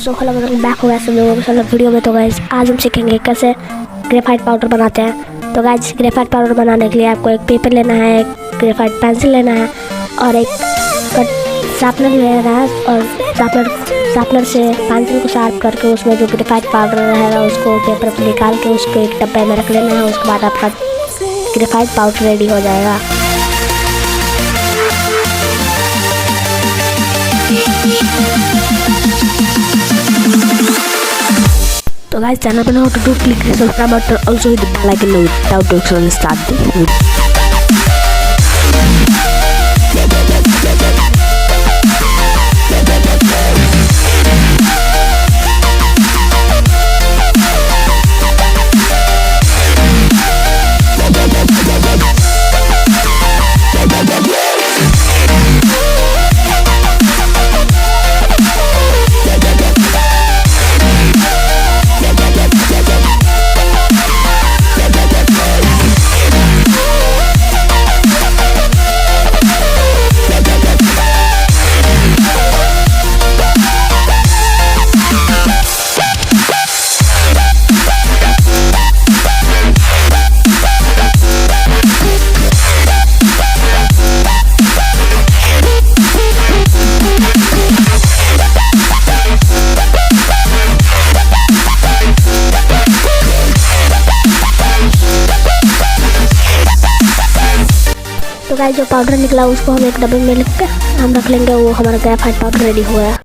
So hello back हो गया सब लोगों के साथ वीडियो में। तो गाइस आज हम सीखेंगे कैसे ग्रेफाइट पाउडर बनाते हैं। तो गाइस ग्रेफाइट पाउडर बनाने के लिए आपको एक पेपर लेना है, एक ग्रेफाइट पेंसिल लेना है और एक शार्पनर लेना है। और शार्पनर से पेंसिल को शार्प करके उसमें जो ग्रेफाइट पाउडर रहेगा उसको पेपर पर निकाल के उसको एक डब्बे में रख लेना है। उसके बाद आपका ग्रेफाइट पाउडर रेडी हो जाएगा। So guys, channel पे ना हो तो do click the subscribe button, also hit the bell icon without to start the video. तो गाइस जो पाउडर निकला उसको हम एक डब्बे में लिख के हम रख लेंगे। वो हमारा ग्रेफाइट पाउडर रेडी हो गया।